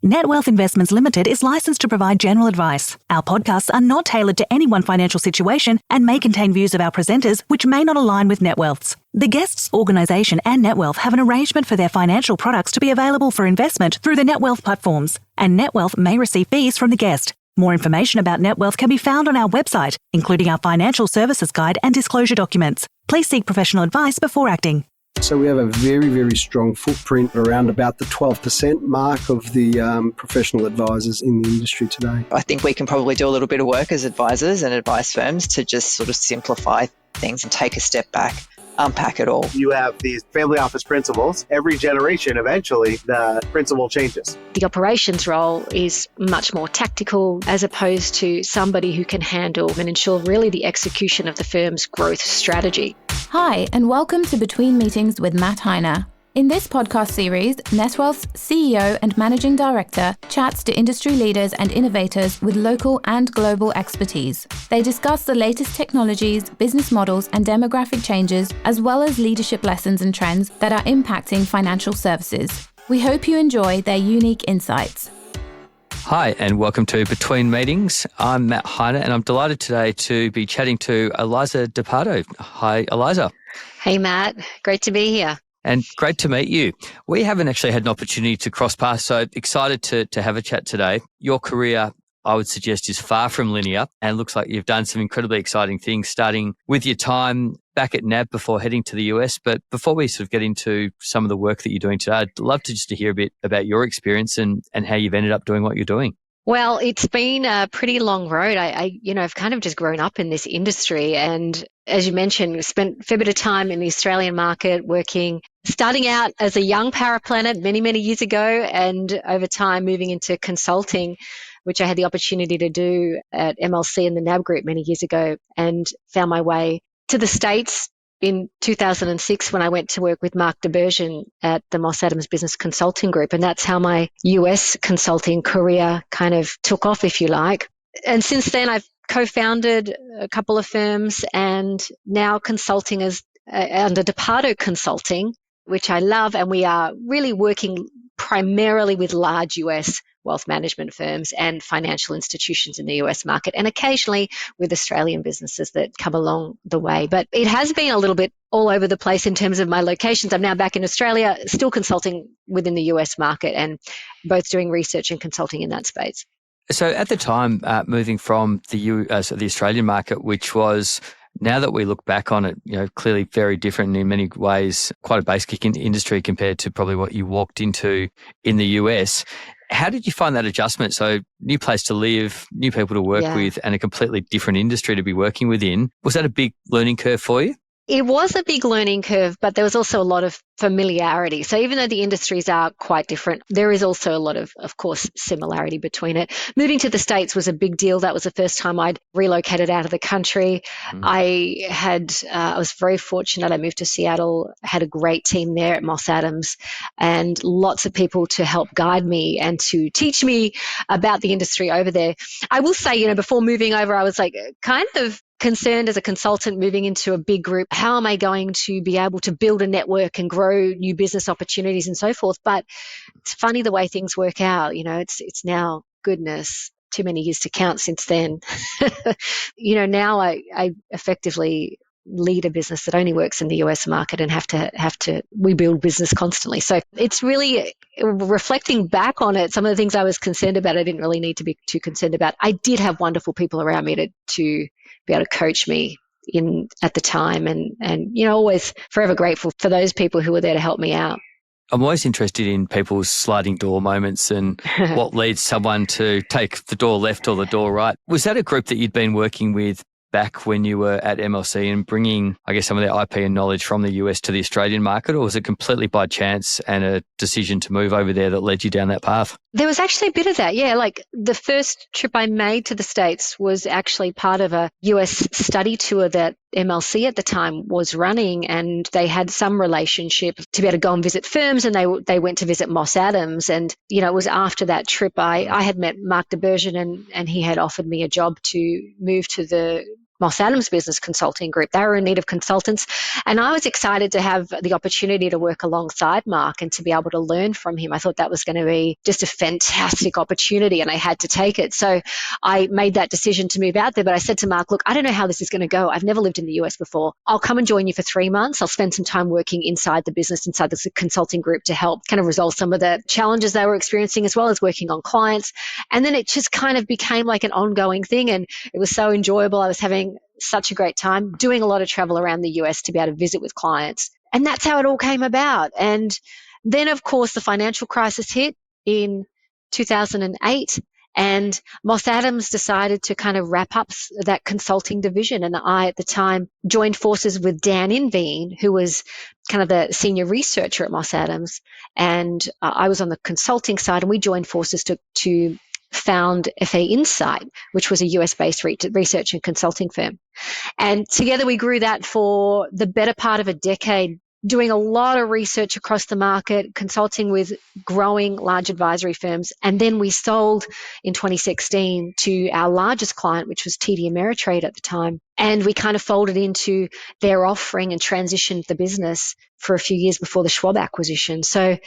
Net Wealth Investments Limited is licensed to provide general advice. Our podcasts are not tailored to any one financial situation and may contain views of our presenters which may not align with Net Wealth's. The guests' organisation and Net Wealth have an arrangement for their financial products to be available for investment through the Net Wealth platforms, and Net Wealth may receive fees from the guest. More information about Net Wealth can be found on our website, including our financial services guide and disclosure documents. Please seek professional advice before acting. So we have a very, very strong footprint around about the 12% mark of the professional advisors in the industry today. I think we can probably do a little bit of work as advisors and advice firms to just sort of simplify things and take a step back, unpack it all. You have these family office principals. Every generation, eventually, the principal changes. The operations role is much more tactical as opposed to somebody who can handle and ensure really the execution of the firm's growth strategy. Hi, and welcome to Between Meetings with Matt Heine. In this podcast series, NetWealth's CEO and Managing Director chats to industry leaders and innovators with local and global expertise. They discuss the latest technologies, business models, and demographic changes, as well as leadership lessons and trends that are impacting financial services. We hope you enjoy their unique insights. Hi, and welcome to Between Meetings. I'm Matt Heine, and I'm delighted today to be chatting to Eliza De Pardo. Hi, Eliza. Hey, Matt. Great to be here. And great to meet you. We haven't actually had an opportunity to cross paths, so excited to have a chat today. Your career, I would suggest, is far from linear and looks like you've done some incredibly exciting things, starting with your time back at NAB before heading to the US. But before we sort of get into some of the work that you're doing today, I'd love to just to hear a bit about your experience and how you've ended up doing what you're doing. Well, it's been a pretty long road. I've kind of just grown up in this industry. And as you mentioned, spent a fair bit of time in the Australian market working, starting out as a young paraplanet many, many years ago, and over time moving into consulting, which I had the opportunity to do at MLC and the NAB Group many years ago, and found my way to the States in 2006 when I went to work with Mark DeBergen at the Moss Adams Business Consulting Group. And that's how my US consulting career kind of took off, if you like. And since then, I've co-founded a couple of firms and now consulting as under De Pardo Consulting, which I love. And we are really working primarily with large US wealth management firms and financial institutions in the US market, and occasionally with Australian businesses that come along the way. But it has been a little bit all over the place in terms of my locations. I'm now back in Australia, still consulting within the US market and both doing research and consulting in that space. So at the time, moving from the Australian market, which was, now that we look back on it, clearly very different in many ways, quite a basic industry compared to probably what you walked into in the US. How did you find that adjustment? So new place to live, new people to work with, and a completely different industry to be working within. Was that a big learning curve for you? It was a big learning curve, but there was also a lot of familiarity. So even though the industries are quite different, there is also a lot of course, similarity between it. Moving to the States was a big deal. That was the first time I'd relocated out of the country. I was very fortunate. I moved to Seattle, had a great team there at Moss Adams, and lots of people to help guide me and to teach me about the industry over there. I will say, before moving over, I was like kind of concerned as a consultant moving into a big group. How am I going to be able to build a network and grow new business opportunities and so forth? But it's funny the way things work out. It's now, goodness, too many years to count since then. Now I effectively lead a business that only works in the US market and have to we build business constantly. So it's really reflecting back on it. Some of the things I was concerned about, I didn't really need to be too concerned about. I did have wonderful people around me to be able to coach me at the time, and always forever grateful for those people who were there to help me out. I'm always interested in people's sliding door moments and what leads someone to take the door left or the door right. Was that a group that you'd been working with back when you were at MLC and bringing, I guess, some of their IP and knowledge from the US to the Australian market, or was it completely by chance and a decision to move over there that led you down that path? There was actually a bit of that, yeah. Like the first trip I made to the States was actually part of a US study tour that MLC at the time was running, and they had some relationship to be able to go and visit firms, and they went to visit Moss Adams. And, it was after that trip I had met Mark DeBergen, and he had offered me a job to move to the Moss Adams Business Consulting Group. They were in need of consultants. And I was excited to have the opportunity to work alongside Mark and to be able to learn from him. I thought that was going to be just a fantastic opportunity, and I had to take it. So I made that decision to move out there. But I said to Mark, look, I don't know how this is going to go. I've never lived in the US before. I'll come and join you for 3 months. I'll spend some time working inside the business, inside the consulting group to help kind of resolve some of the challenges they were experiencing, as well as working on clients. And then it just kind of became like an ongoing thing. And it was so enjoyable. I was having such a great time doing a lot of travel around the US to be able to visit with clients. And that's how it all came about. And then, of course, the financial crisis hit in 2008. And Moss Adams decided to kind of wrap up that consulting division. And I, at the time, joined forces with Dan Inveen, who was kind of the senior researcher at Moss Adams. And I was on the consulting side, and we joined forces to found FA Insight, which was a US-based research and consulting firm. And together we grew that for the better part of a decade, doing a lot of research across the market, consulting with growing large advisory firms. And then we sold in 2016 to our largest client, which was TD Ameritrade at the time. And we kind of folded into their offering and transitioned the business for a few years before the Schwab acquisition. So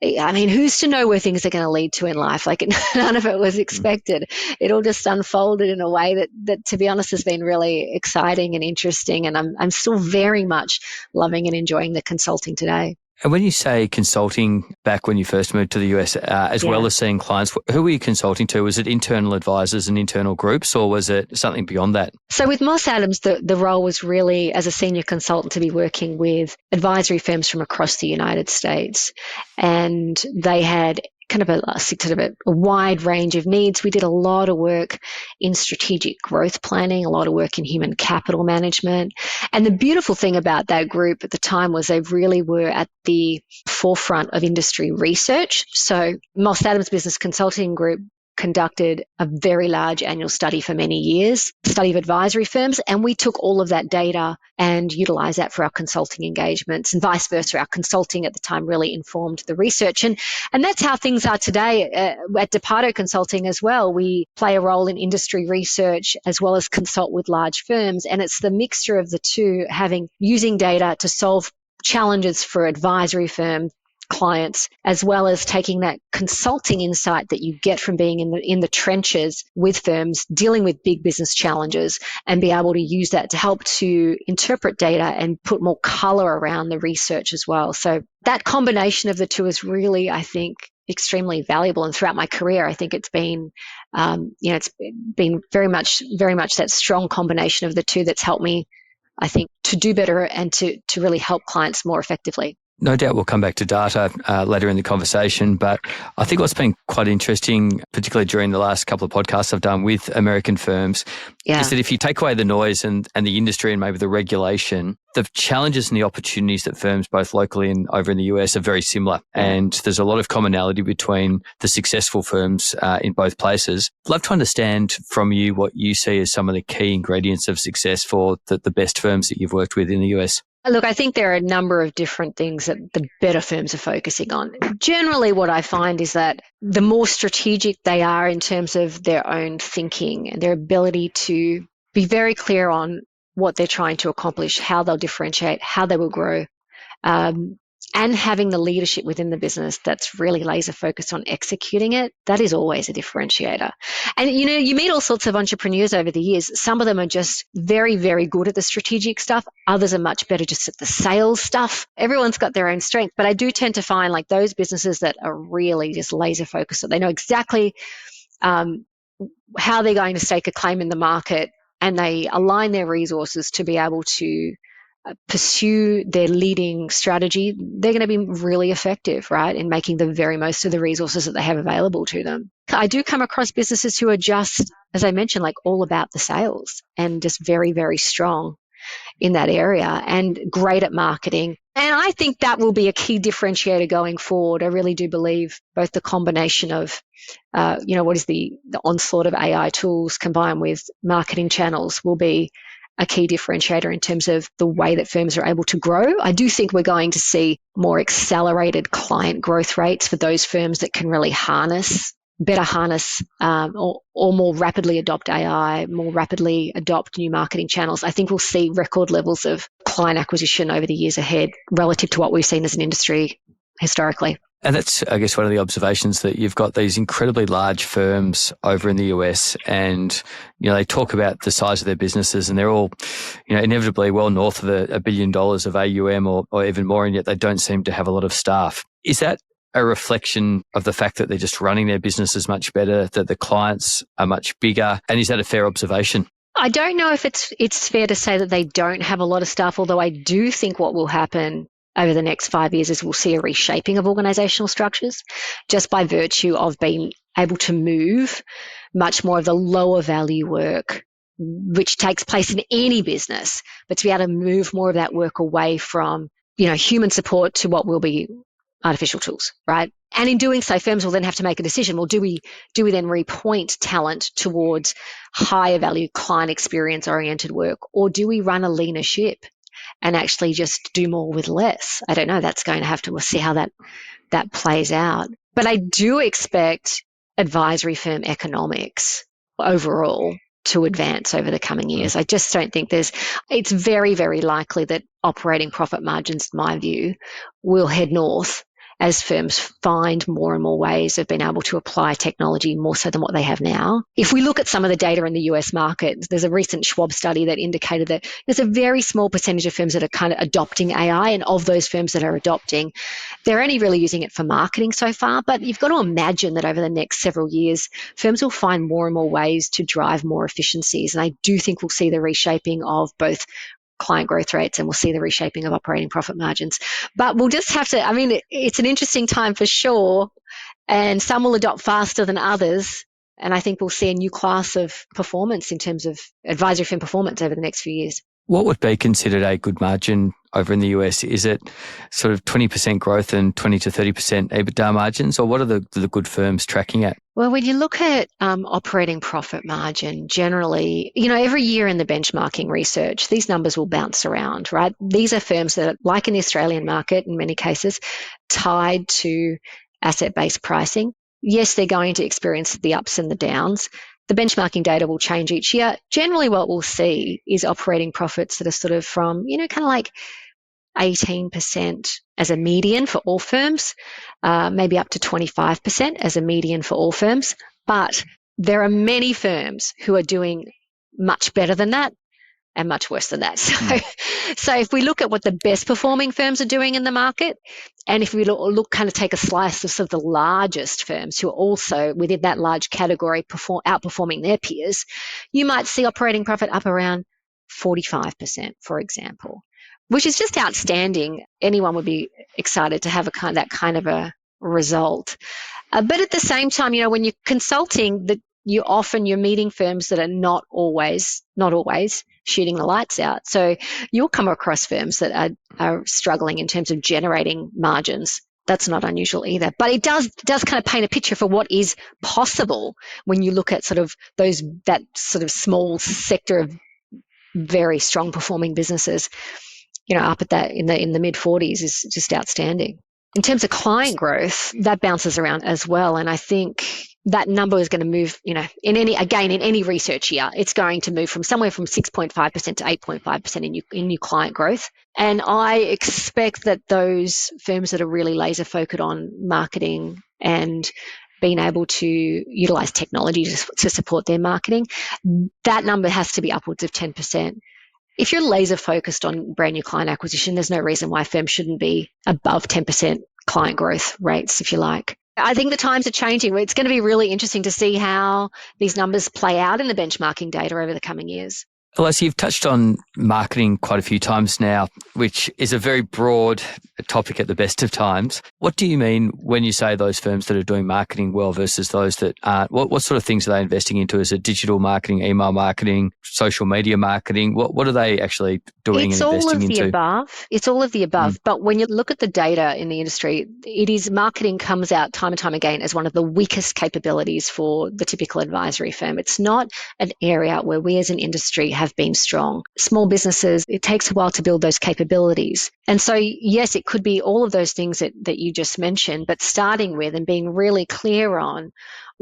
I mean, who's to know where things are going to lead to in life? Like, none of it was expected. It all just unfolded in a way that, to be honest, has been really exciting and interesting. And I'm still very much loving and enjoying the consulting today. And when you say consulting back when you first moved to the US, as well as seeing clients, who were you consulting to? Was it internal advisors and internal groups, or was it something beyond that? So with Moss Adams, the role was really as a senior consultant to be working with advisory firms from across the United States. And they had kind of a wide range of needs. We did a lot of work in strategic growth planning, a lot of work in human capital management. And the beautiful thing about that group at the time was they really were at the forefront of industry research. So Moss Adams Business Consulting Group conducted a very large annual study for many years, study of advisory firms, and we took all of that data and utilized that for our consulting engagements, and vice versa. Our consulting at the time really informed the research, and that's how things are today at De Pardo Consulting as well. We play a role in industry research as well as consult with large firms, and it's the mixture of the two, using data to solve challenges for advisory firms, clients, as well as taking that consulting insight that you get from being in the trenches with firms, dealing with big business challenges, and be able to use that to help to interpret data and put more color around the research as well. So that combination of the two is really, I think, extremely valuable. And throughout my career, I think it's been, it's been very much that strong combination of the two that's helped me, I think, to do better and to really help clients more effectively. No doubt we'll come back to data later in the conversation, but I think what's been quite interesting, particularly during the last couple of podcasts I've done with American firms, is that if you take away the noise and the industry and maybe the regulation, the challenges and the opportunities that firms both locally and over in the US are very similar. And there's a lot of commonality between the successful firms in both places. I'd love to understand from you what you see as some of the key ingredients of success for the best firms that you've worked with in the US. Look, I think there are a number of different things that the better firms are focusing on. Generally, what I find is that the more strategic they are in terms of their own thinking and their ability to be very clear on what they're trying to accomplish, how they'll differentiate, how they will grow, and having the leadership within the business that's really laser focused on executing it, that is always a differentiator. And, you meet all sorts of entrepreneurs over the years. Some of them are just very, very good at the strategic stuff. Others are much better just at the sales stuff. Everyone's got their own strength. But I do tend to find like those businesses that are really just laser focused. So they know exactly how they're going to stake a claim in the market, and they align their resources to be able to pursue their leading strategy. They're going to be really effective, right, in making the very most of the resources that they have available to them. I do come across businesses who are just, as I mentioned, like all about the sales and just very, very strong in that area and great at marketing. And I think that will be a key differentiator going forward. I really do believe both the combination of, what is the onslaught of AI tools combined with marketing channels will be a key differentiator in terms of the way that firms are able to grow. I do think we're going to see more accelerated client growth rates for those firms that can really harness better harness or more rapidly adopt AI, more rapidly adopt new marketing channels, I think we'll see record levels of client acquisition over the years ahead relative to what we've seen as an industry historically. And that's, I guess, one of the observations, that you've got these incredibly large firms over in the US, and, they talk about the size of their businesses, and they're all, inevitably well north of $1 billion of AUM or even more, and yet they don't seem to have a lot of staff. Is that a reflection of the fact that they're just running their businesses much better, that the clients are much bigger? And is that a fair observation? I don't know if it's fair to say that they don't have a lot of staff, although I do think what will happen over the next 5 years is we'll see a reshaping of organizational structures, just by virtue of being able to move much more of the lower value work, which takes place in any business, but to be able to move more of that work away from, human support to what will be artificial tools, right? And in doing so, firms will then have to make a decision. Well, do we then repoint talent towards higher value client experience oriented work, or do we run a leaner ship and actually just do more with less? I don't know. That's going to have to, we'll see how that plays out. But I do expect advisory firm economics overall to advance over the coming years. I just don't think it's very, very likely that operating profit margins, in my view, will head north as firms find more and more ways of being able to apply technology more so than what they have now. If we look at some of the data in the US market, there's a recent Schwab study that indicated that there's a very small percentage of firms that are kind of adopting AI, and of those firms that are adopting, they're only really using it for marketing so far. But you've got to imagine that over the next several years, firms will find more and more ways to drive more efficiencies. And I do think we'll see the reshaping of both client growth rates, and we'll see the reshaping of operating profit margins. But we'll just have to, it's an interesting time for sure, and some will adopt faster than others. And I think we'll see a new class of performance in terms of advisory firm performance over the next few years. What would be considered a good margin over in the US? Is it sort of 20% growth and 20 to 30% EBITDA margins, or what are the good firms tracking at? Well, when you look at operating profit margin, generally, every year in the benchmarking research, these numbers will bounce around, right? These are firms that are, like in the Australian market, in many cases, tied to asset-based pricing. Yes, they're going to experience the ups and the downs. The benchmarking data will change each year. Generally, what we'll see is operating profits that are sort of from, kind of like 18% as a median for all firms, maybe up to 25% as a median for all firms. But there are many firms who are doing much better than that and much worse than that. So if we look at what the best performing firms are doing in the market, and if we take a slice of sort of the largest firms who are also within that large category outperforming their peers, you might see operating profit up around 45%, for example, which is just outstanding. Anyone would be excited to have that kind of a result. But at the same time, when you're consulting, you're meeting firms that are not always shooting the lights out. So you'll come across firms that are struggling in terms of generating margins. That's not unusual either. But it does kind of paint a picture for what is possible when you look at sort of that sort of small sector of very strong performing businesses. Up at that in the mid 40s is just outstanding. In terms of client growth, that bounces around as well. And I think that number is going to move, in any research year, it's going to move from somewhere from 6.5% to 8.5% in new client growth. And I expect that those firms that are really laser focused on marketing and being able to utilize technology to support their marketing, that number has to be upwards of 10%. If you're laser focused on brand new client acquisition, there's no reason why firms shouldn't be above 10% client growth rates, if you like. I think the times are changing. It's going to be really interesting to see how these numbers play out in the benchmarking data over the coming years. Eliza, you've touched on marketing quite a few times now, which is a very broad topic at the best of times. What do you mean when you say those firms that are doing marketing well versus those that aren't? What sort of things are they investing into? Is it digital marketing, email marketing, social media marketing? What are they actually doing and investing into? It's all of the above. But when you look at the data in the industry, marketing comes out time and time again as one of the weakest capabilities for the typical advisory firm. It's not an area where we as an industry have been strong. Small businesses, it takes a while to build those capabilities. And so, yes, it could be all of those things that you just mentioned, but starting with and being really clear on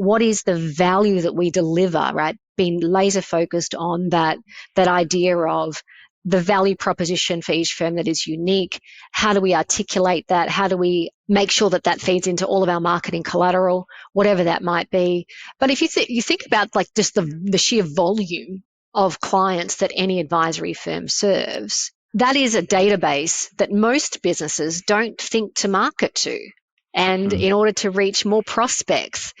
what is the value that we deliver, right? Being laser focused on that idea of the value proposition for each firm that is unique. How do we articulate that? How do we make sure that that feeds into all of our marketing collateral, whatever that might be? But if you think about like just the sheer volume of clients that any advisory firm serves, that is a database that most businesses don't think to market to. And in order to reach more prospects,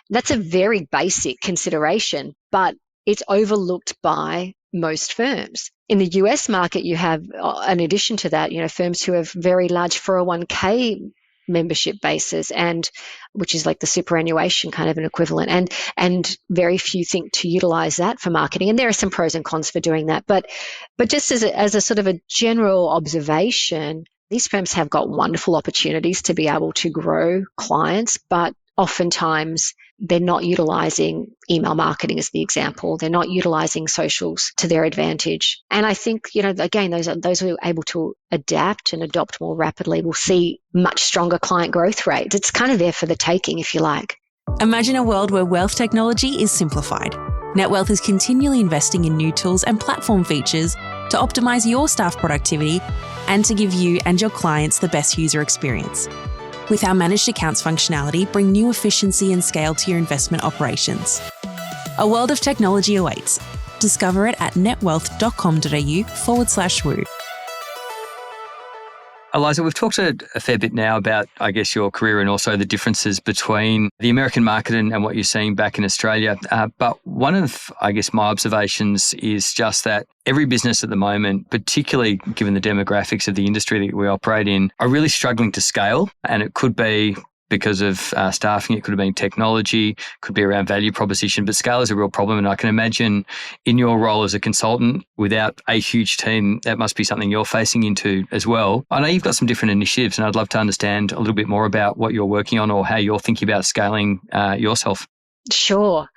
that's a very basic consideration, but it's overlooked by most firms. In the US market, you have, in addition to that, firms who have very large 401k membership bases, and which is like the superannuation kind of an equivalent, and very few think to utilize that for marketing. And there are some pros and cons for doing that, but just as a sort of a general observation, these firms have got wonderful opportunities to be able to grow clients, but oftentimes they're not utilizing email marketing as the example. They're not utilizing socials to their advantage. And I think, again, those who are able to adapt and adopt more rapidly will see much stronger client growth rates. It's kind of there for the taking, if you like. Imagine a world where wealth technology is simplified. NetWealth is continually investing in new tools and platform features to optimize your staff productivity and to give you and your clients the best user experience. With our managed accounts functionality, bring new efficiency and scale to your investment operations. A world of technology awaits. Discover it at netwealth.com.au/woo. Eliza, we've talked a fair bit now about, I guess, your career and also the differences between the American market and what you're seeing back in Australia. But one of, I guess, my observations is just that every business at the moment, particularly given the demographics of the industry that we operate in, are really struggling to scale. And it could be because of staffing, it could have been technology, could be around value proposition, but scale is a real problem. And I can imagine in your role as a consultant, without a huge team, that must be something you're facing into as well. I know you've got some different initiatives, and I'd love to understand a little bit more about what you're working on or how you're thinking about scaling yourself. Sure.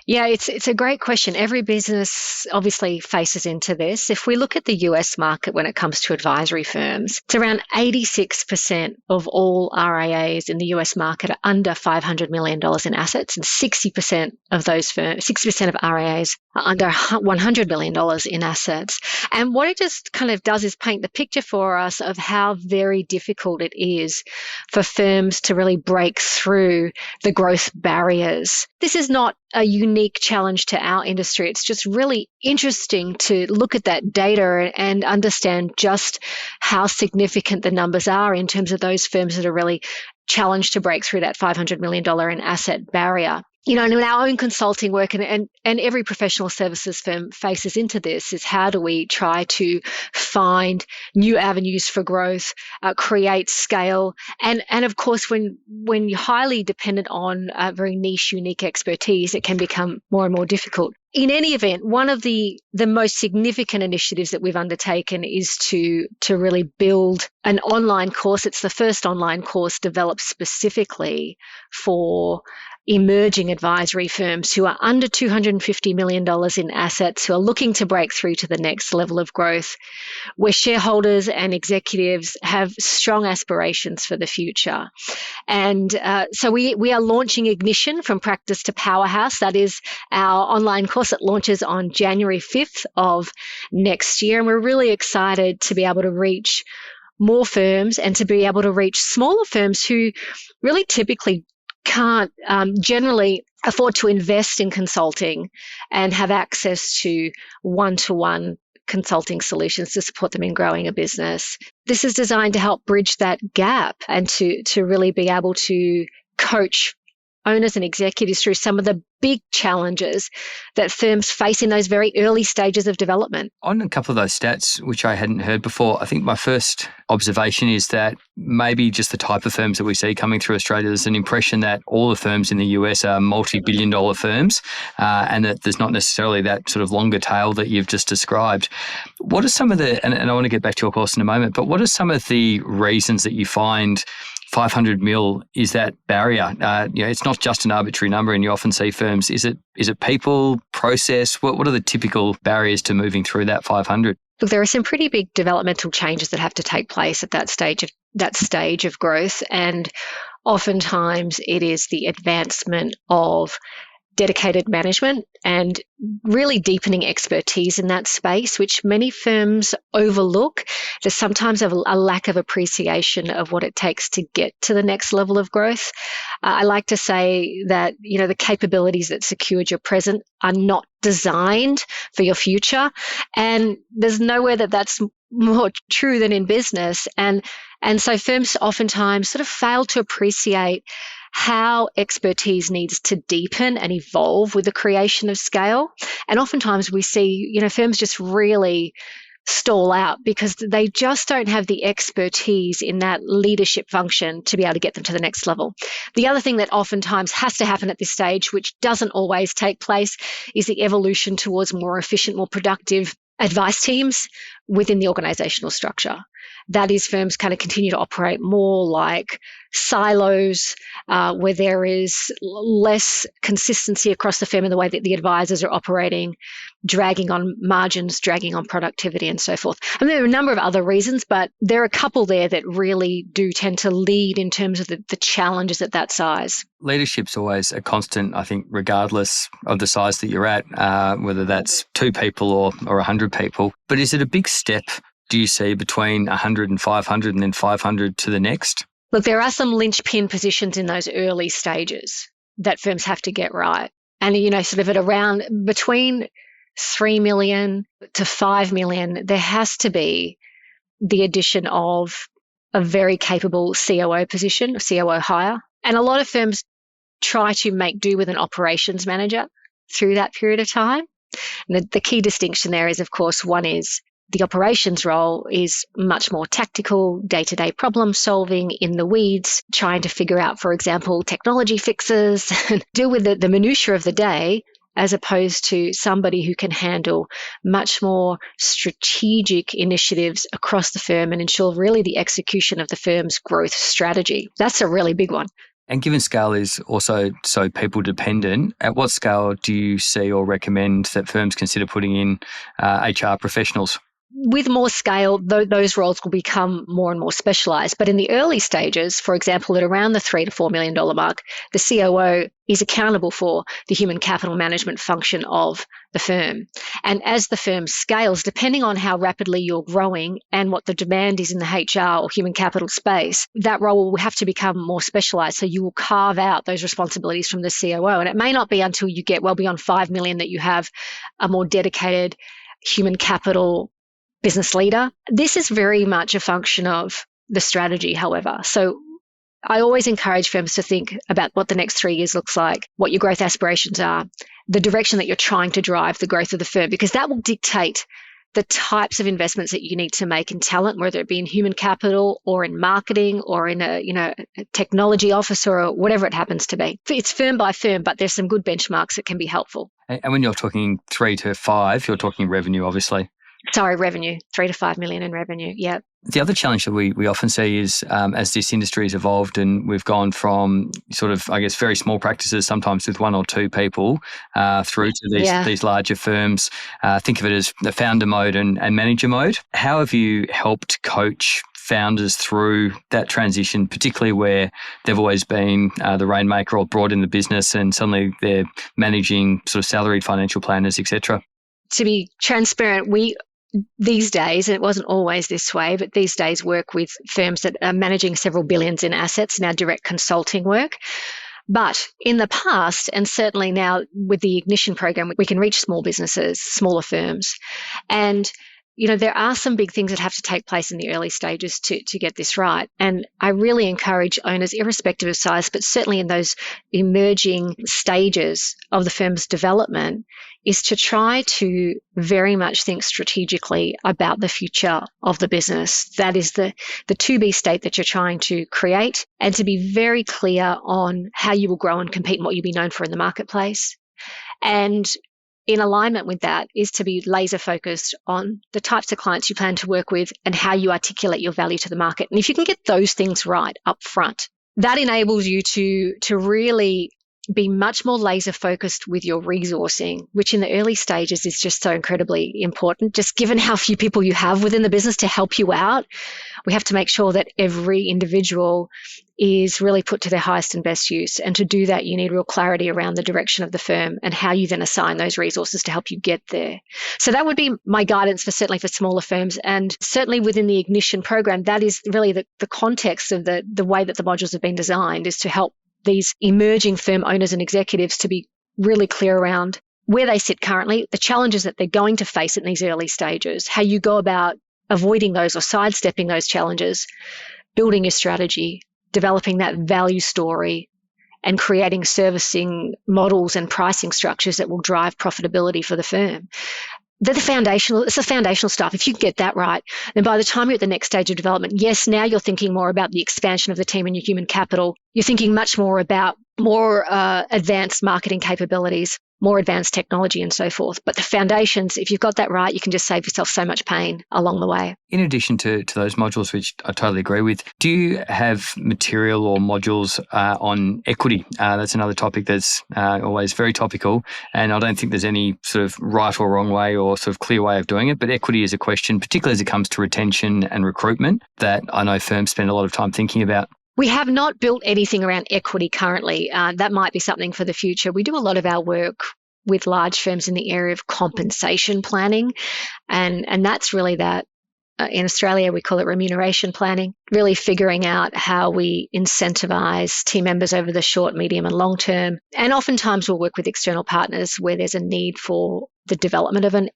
Yeah, it's a great question. Every business obviously faces into this. If we look at the US market when it comes to advisory firms, it's around 86% of all RIAs in the US market are under $500 million in assets, and 60% of those firms, 60% of RIAs are under $100 million in assets. And what it just kind of does is paint the picture for us of how very difficult it is for firms to really break through the growth barriers. This is not a unique challenge to our industry. It's just really interesting to look at that data and understand just how significant the numbers are in terms of those firms that are really challenged to break through that $500 million in asset barrier. In our own consulting work, and every professional services firm faces into this, is how do we try to find new avenues for growth, create scale, and of course, when you're highly dependent on very niche, unique expertise, it can become more and more difficult. In any event, one of the most significant initiatives that we've undertaken is to really build an online course. It's the first online course developed specifically for emerging advisory firms who are under $250 million in assets, who are looking to break through to the next level of growth, where shareholders and executives have strong aspirations for the future. And so we are launching Ignition from Practice to Powerhouse. That is our online course that launches on January 5th of next year. And we're really excited to be able to reach more firms and to be able to reach smaller firms who really typically can't generally afford to invest in consulting and have access to one-to-one consulting solutions to support them in growing a business. This is designed to help bridge that gap and to really be able to coach owners and executives through some of the big challenges that firms face in those very early stages of development. On a couple of those stats, which I hadn't heard before, I think my first observation is that maybe just the type of firms that we see coming through Australia, there's an impression that all the firms in the US are multi-billion-dollar firms and that there's not necessarily that sort of longer tail that you've just described. What are some of the, and I want to get back to your course in a moment, but what are some of the reasons that you find 500 mil is that barrier? It's not just an arbitrary number, and you often see firms. Is it people, process? What are the typical barriers to moving through that 500? Look, there are some pretty big developmental changes that have to take place at that stage of growth, and oftentimes it is the advancement of dedicated management and really deepening expertise in that space, which many firms overlook. There's sometimes a lack of appreciation of what it takes to get to the next level of growth. I like to say that, the capabilities that secured your present are not designed for your future. And there's nowhere that's more true than in business. And so firms oftentimes sort of fail to appreciate how expertise needs to deepen and evolve with the creation of scale. And oftentimes we see, firms just really stall out because they just don't have the expertise in that leadership function to be able to get them to the next level. The other thing that oftentimes has to happen at this stage, which doesn't always take place, is the evolution towards more efficient, more productive advice teams within the organizational structure. That is, firms kind of continue to operate more like silos where there is less consistency across the firm in the way that the advisors are operating, dragging on margins, dragging on productivity and so forth. And there are a number of other reasons, but there are a couple there that really do tend to lead in terms of the challenges at that size. Leadership's always a constant, I think, regardless of the size that you're at, whether that's 2 people or 100 people. But is it a big step, do you see, between 100 and 500 and then 500 to the next? Look, there are some linchpin positions in those early stages that firms have to get right. And, sort of at around between 3 million to 5 million, there has to be the addition of a very capable COO position, a COO hire. And a lot of firms try to make do with an operations manager through that period of time. And the key distinction there is, of course, one is the operations role is much more tactical, day-to-day problem solving, in the weeds, trying to figure out, for example, technology fixes, and deal with the minutiae of the day, as opposed to somebody who can handle much more strategic initiatives across the firm and ensure really the execution of the firm's growth strategy. That's a really big one. And given scale is also so people dependent, at what scale do you see or recommend that firms consider putting in HR professionals? With more scale, those roles will become more and more specialised. But in the early stages, for example, at around the $3 to $4 million mark, the COO is accountable for the human capital management function of the firm. And as the firm scales, depending on how rapidly you're growing and what the demand is in the HR or human capital space, that role will have to become more specialised. So you will carve out those responsibilities from the COO. And it may not be until you get well beyond 5 million that you have a more dedicated human capital business leader. This is very much a function of the strategy, however. So I always encourage firms to think about what the next 3 years looks like, what your growth aspirations are, the direction that you're trying to drive the growth of the firm, because that will dictate the types of investments that you need to make in talent, whether it be in human capital or in marketing or in a technology office or whatever it happens to be. It's firm by firm, but there's some good benchmarks that can be helpful. And when you're talking 3 to 5, you're talking revenue, obviously. Sorry, revenue, 3 to 5 million in revenue. Yeah. The other challenge that we often see is as this industry has evolved and we've gone from sort of, I guess, very small practices, sometimes with 1 or 2 people, through to these larger firms. Think of it as the founder mode and manager mode. How have you helped coach founders through that transition, particularly where they've always been the rainmaker or brought in the business and suddenly they're managing sort of salaried financial planners, etc.? To be transparent, these days, and it wasn't always this way, but these days work with firms that are managing several billions in assets in our direct consulting work. But in the past, and certainly now with the Ignition program, we can reach small businesses, smaller firms. And there are some big things that have to take place in the early stages to get this right. And I really encourage owners, irrespective of size, but certainly in those emerging stages of the firm's development, is to try to very much think strategically about the future of the business. That is the to-be state that you're trying to create, and to be very clear on how you will grow and compete and what you'll be known for in the marketplace. And in alignment with that is to be laser focused on the types of clients you plan to work with and how you articulate your value to the market. And if you can get those things right up front, that enables you to really be much more laser focused with your resourcing, which in the early stages is just so incredibly important. Just given how few people you have within the business to help you out, we have to make sure that every individual is really put to their highest and best use. And to do that, you need real clarity around the direction of the firm and how you then assign those resources to help you get there. So that would be my guidance certainly for smaller firms. And certainly within the Ignition program, that is really the context of the way that the modules have been designed, is to help these emerging firm owners and executives to be really clear around where they sit currently, the challenges that they're going to face in these early stages, how you go about avoiding those or sidestepping those challenges, building your strategy, developing that value story, and creating servicing models and pricing structures that will drive profitability for the firm. It's the foundational stuff. If you get that right, then by the time you're at the next stage of development, yes, now you're thinking more about the expansion of the team and your human capital. You're thinking much more about more advanced marketing capabilities, more advanced technology and so forth. But the foundations, if you've got that right, you can just save yourself so much pain along the way. In addition to those modules, which I totally agree with, do you have material or modules on equity? That's another topic that's always very topical, and I don't think there's any sort of right or wrong way or sort of clear way of doing it, but equity is a question, particularly as it comes to retention and recruitment, that I know firms spend a lot of time thinking about. We have not built anything around equity currently. That might be something for the future. We do a lot of our work with large firms in the area of compensation planning, and that's really that. In Australia, we call it remuneration planning, really figuring out how we incentivize team members over the short, medium, and long term. And oftentimes we'll work with external partners where there's a need for the development of an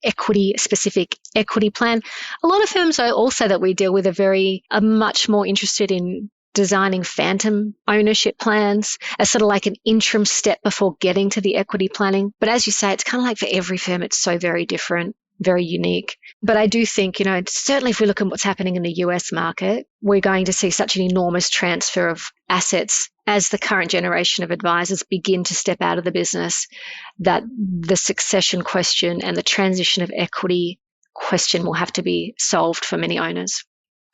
specific equity plan. A lot of firms also that we deal with are much more interested in designing phantom ownership plans as sort of like an interim step before getting to the equity planning. But as you say, it's kind of like for every firm, it's so very different, very unique. But I do think, certainly if we look at what's happening in the US market, we're going to see such an enormous transfer of assets as the current generation of advisors begin to step out of the business, that the succession question and the transition of equity question will have to be solved for many owners.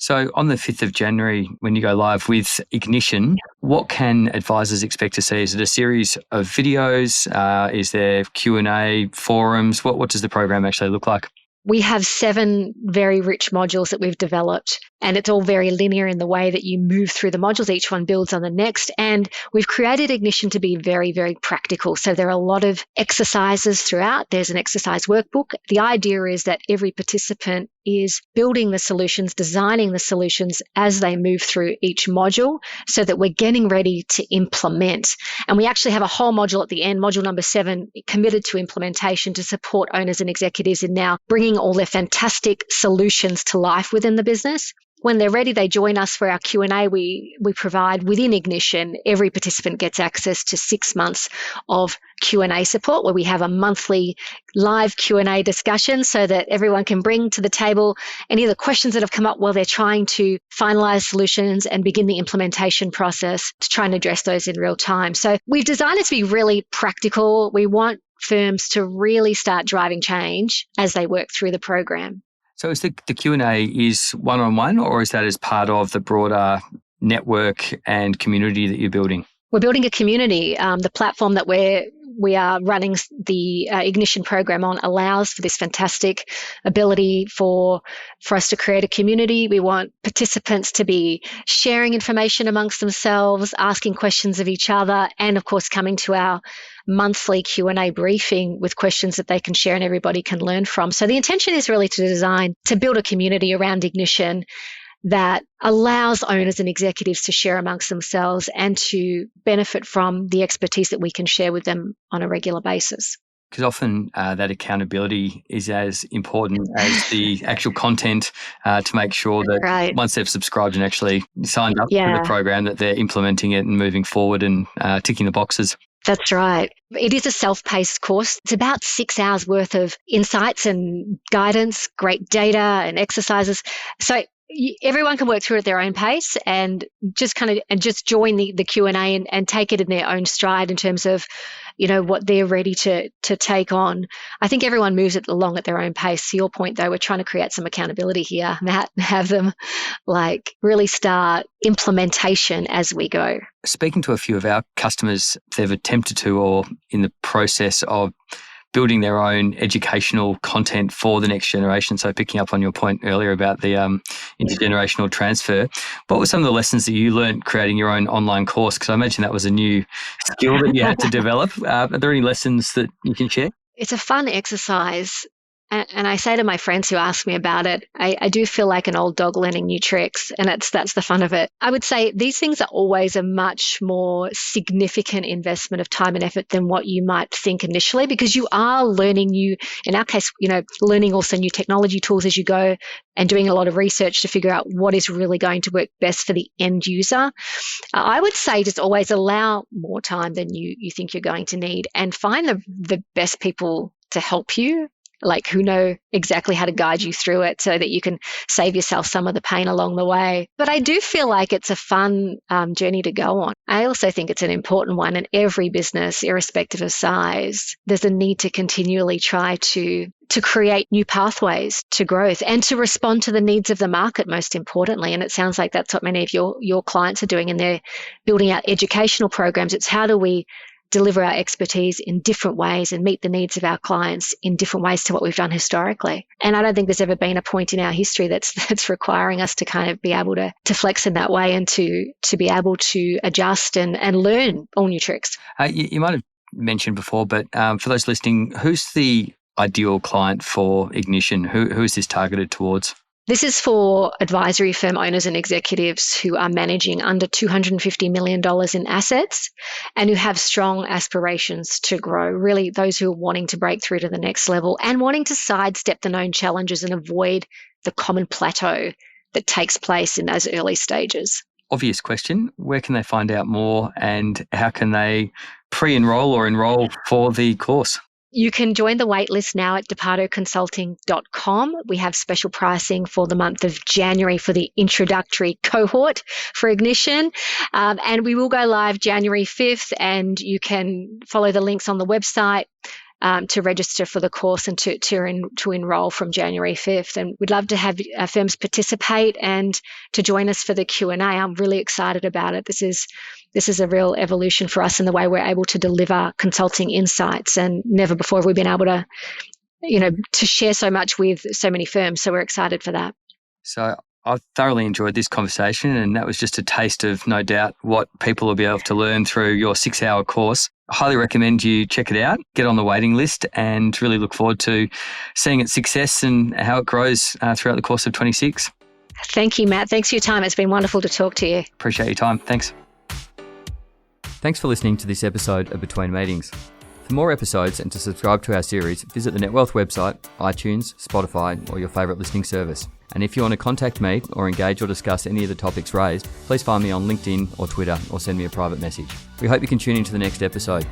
So on the 5th of January, when you go live with Ignition, what can advisors expect to see? Is it a series of videos? Is there Q&A, forums? What does the program actually look like? We have 7 very rich modules that we've developed, and it's all very linear in the way that you move through the modules. Each one builds on the next, and we've created Ignition to be very, very practical. So there are a lot of exercises throughout. There's an exercise workbook. The idea is that every participant is building the solutions, designing the solutions as they move through each module so that we're getting ready to implement. And we actually have a whole module at the end, module number 7, committed to implementation to support owners and executives in now bringing all their fantastic solutions to life within the business. When they're ready, they join us for our Q&A. We provide within Ignition, every participant gets access to 6 months of Q&A support where we have a monthly live Q&A discussion so that everyone can bring to the table any of the questions that have come up while they're trying to finalize solutions and begin the implementation process to try and address those in real time. So we've designed it to be really practical. We want firms to really start driving change as they work through the program. So is the Q&A is one-on-one, or is that as part of the broader network and community that you're building? We're building a community. The platform that we are running the Ignition program on allows for this fantastic ability for us to create a community. We want participants to be sharing information amongst themselves, asking questions of each other, and of course coming to our monthly Q&A briefing with questions that they can share and everybody can learn from. So the intention is really to build a community around Ignition that allows owners and executives to share amongst themselves and to benefit from the expertise that we can share with them on a regular basis. Because often that accountability is as important as the actual content to make sure that once they've subscribed and actually signed up to the program, that they're implementing it and moving forward and ticking the boxes. That's right. It is a self-paced course. It's about 6 hours worth of insights and guidance, great data and exercises. So everyone can work through it at their own pace and just join the Q&A and take it in their own stride in terms of, what they're ready to take on. I think everyone moves it along at their own pace. To your point, though, we're trying to create some accountability here, Matt, and have them really start implementation as we go. Speaking to a few of our customers, they've attempted to, or in the process of building their own educational content for the next generation. So picking up on your point earlier about the intergenerational transfer, what were some of the lessons that you learned creating your own online course? Because I imagine that was a new skill that you had to develop. Are there any lessons that you can share? It's a fun exercise. And I say to my friends who ask me about it, I do feel like an old dog learning new tricks, and that's the fun of it. I would say these things are always a much more significant investment of time and effort than what you might think initially, because you are learning in our case, learning also new technology tools as you go and doing a lot of research to figure out what is really going to work best for the end user. I would say just always allow more time than you think you're going to need, and find the best people to help you, who know exactly how to guide you through it so that you can save yourself some of the pain along the way. But I do feel like it's a fun journey to go on. I also think it's an important one in every business, irrespective of size. There's a need to continually try to create new pathways to growth and to respond to the needs of the market, most importantly. And it sounds like that's what many of your clients are doing, and they're building out educational programs. It's how do we deliver our expertise in different ways and meet the needs of our clients in different ways to what we've done historically. And I don't think there's ever been a point in our history that's requiring us to kind of be able to flex in that way and to be able to adjust and learn all new tricks. You might have mentioned before, but for those listening, who's the ideal client for Ignition? Who is this targeted towards? This is for advisory firm owners and executives who are managing under $250 million in assets and who have strong aspirations to grow, really those who are wanting to break through to the next level and wanting to sidestep the known challenges and avoid the common plateau that takes place in those early stages. Obvious question, where can they find out more and how can they pre-enroll or enroll for the course? You can join the waitlist now at depardoconsulting.com. We have special pricing for the month of January for the introductory cohort for Ignition. And we will go live January 5th, and you can follow the links on the website to register for the course and to enroll from January 5th. And we'd love to have firms participate and to join us for the Q&A. I'm really excited about it. This is a real evolution for us in the way we're able to deliver consulting insights, and never before have we been able to, to share so much with so many firms. So we're excited for that. So I've thoroughly enjoyed this conversation, and that was just a taste of, no doubt, what people will be able to learn through your 6-hour course. I highly recommend you check it out, get on the waiting list, and really look forward to seeing its success and how it grows throughout the course of 26. Thank you, Matt. Thanks for your time. It's been wonderful to talk to you. Appreciate your time. Thanks. Thanks for listening to this episode of Between Meetings. For more episodes and to subscribe to our series, visit the NetWealth website, iTunes, Spotify, or your favourite listening service. And if you want to contact me or engage or discuss any of the topics raised, please find me on LinkedIn or Twitter or send me a private message. We hope you can tune into the next episode.